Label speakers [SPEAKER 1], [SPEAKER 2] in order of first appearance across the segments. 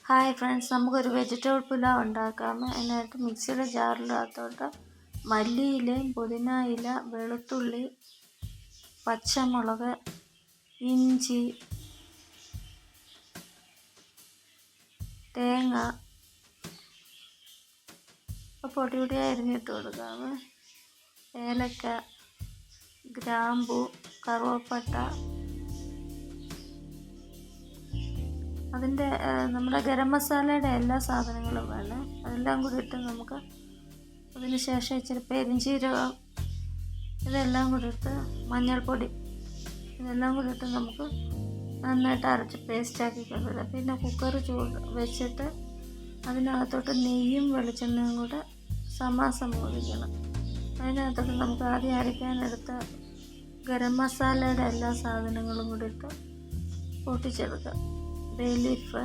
[SPEAKER 1] Hi friends, നമുക്കൊരു vegetable pulao ഉണ്ടാക്കാം. അതിനായിട്ട് മിക്സിയുടെ ജാറിനകത്തോട്ട് മല്ലിയിലയും പുതിന, വെളുത്തുള്ളി, പച്ചമുളക്, ഇഞ്ചി, തേങ്ങ പൊടിയായി അരിഞ്ഞിട്ട് കൊടുക്കാം. ഏലക്ക, ഗ്രാമ്പു, കറുവപ്പട്ട, അതിൻ്റെ നമ്മുടെ ഗരം മസാലയുടെ എല്ലാ സാധനങ്ങളും വേണം. അതെല്ലാം കൂടി ഇട്ട് നമുക്ക് അതിന് ശേഷം ഇച്ചിരി പെരിഞ്ചീരകം, ഇതെല്ലാം കൂടി ഇട്ട് മഞ്ഞൾപ്പൊടി, ഇതെല്ലാം കൂടി ഇട്ട് നമുക്ക് നന്നായിട്ട് അരച്ച് പേസ്റ്റാക്കി കൊണ്ടുവരാം. പിന്നെ കുക്കർ വെച്ചിട്ട് അതിനകത്തോട്ട് നെയ്യും വെളിച്ചെണ്ണയും കൂടെ സമാസം ഒഴിക്കണം. അതിനകത്തോട്ട് നമുക്ക് ആദ്യം അരയ്ക്കാനെടുത്ത ഗരം മസാലയുടെ എല്ലാ സാധനങ്ങളും കൂടി ഇട്ട് പൊട്ടിച്ചെടുക്കാം. ബേ ലീഫ്,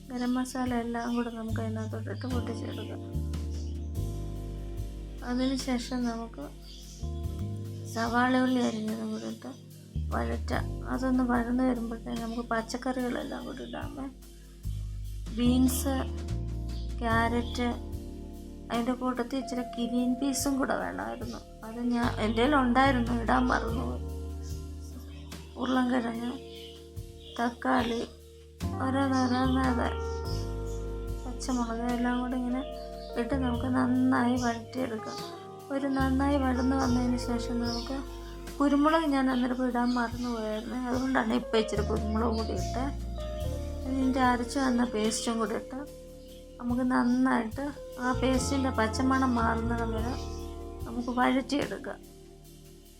[SPEAKER 1] ഗരം മസാല എല്ലാം കൂടെ നമുക്ക് അതിനകത്തോട്ടിട്ട് പൊട്ടിച്ചെടുക്കാം. അതിനുശേഷം നമുക്ക് സവാള ഉള്ളി അരിഞ്ഞതും കൂടി ഇട്ട് വഴറ്റാം. അതൊന്ന് വഴന്ന് വരുമ്പോഴത്തേക്ക് നമുക്ക് പച്ചക്കറികളെല്ലാം കൂടി ഇടാമേ. ബീൻസ്, ക്യാരറ്റ്, അതിൻ്റെ കൂട്ടത്തിൽ ഇച്ചിരി ഗ്രീൻ പീസും കൂടെ വേണമായിരുന്നു. അത് എൻ്റെ കയ്യിൽ ഉണ്ടായിരുന്നു, ഇടാൻ മറന്നുപോയി. ഉരുളൻകിഴങ്ങ്, തക്കാളി, ഓരോന്നോരോന്നതെ, പച്ചമുളക് എല്ലാം കൂടി ഇങ്ങനെ ഇട്ട് നമുക്ക് നന്നായി വഴറ്റിയെടുക്കാം. നന്നായി വഴന്ന് വന്നതിന് ശേഷം നമുക്ക് കുരുമുളക് ഞാൻ അന്നേരം ഇടാൻ മറന്നു പോയായിരുന്നു. അതുകൊണ്ടാണ് ഇപ്പോൾ ഇച്ചിരി കുരുമുളക് കൂടി ഇട്ട് ഇതിൻ്റെ അരച്ച് വന്ന പേസ്റ്റും കൂടി ഇട്ട് നമുക്ക് നന്നായിട്ട് ആ പേസ്റ്റിൻ്റെ പച്ചമണം മാറുന്നിടം വരെ നമുക്ക് വഴറ്റിയെടുക്കാം.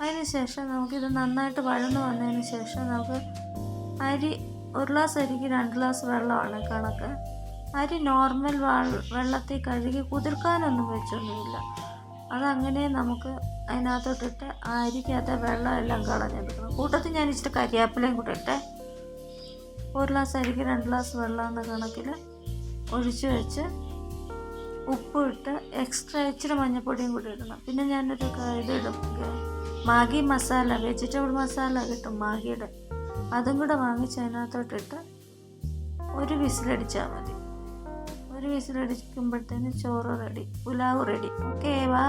[SPEAKER 1] അതിന് ശേഷം നമുക്കിത് നന്നായിട്ട് വഴന്ന് വന്നതിന് ശേഷം നമുക്ക് ഒരു ഗ്ലാസ് അരിക്ക് 2 ഗ്ലാസ് വെള്ളമാണ് കണക്ക്. അരി നോർമൽ വെള്ളത്തിൽ കഴുകി കുതിർക്കാനൊന്നും വെച്ചൊന്നുമില്ല. അതങ്ങനെ നമുക്ക് അതിനകത്തോട്ടിട്ട് ആ അരിക്കകത്തെ വെള്ളം എല്ലാം കളഞ്ഞെടുക്കണം. കൂട്ടത്തിൽ ഞാൻ ഇച്ചിരി കരിയാപ്പിലയും കൂടെ ഇട്ടേ. 1 ഗ്ലാസ് അരിക്ക് 2 ഗ്ലാസ് വെള്ളം എന്ന കണക്കിൽ ഒഴിച്ച് വെച്ച് ഉപ്പും ഇട്ട് എക്സ്ട്രാ ഇച്ചിരി മഞ്ഞൾപ്പൊടിയും കൂടി ഇടണം. പിന്നെ ഞാനൊരു ഇതിടും, മാഗി മസാല, വെജിറ്റബിൾ മസാല കിട്ടും മാഗിയുടെ, അതും കൂടെ വാങ്ങിച്ച് അതിനകത്തോട്ടിട്ട് ഒരു വിസിലടിച്ചാൽ മതി. ഒരു വിസിലടിക്കുമ്പോഴത്തേന് ചോറ് റെഡി, പുലാവ് റെഡി. ഓക്കേ, വാ.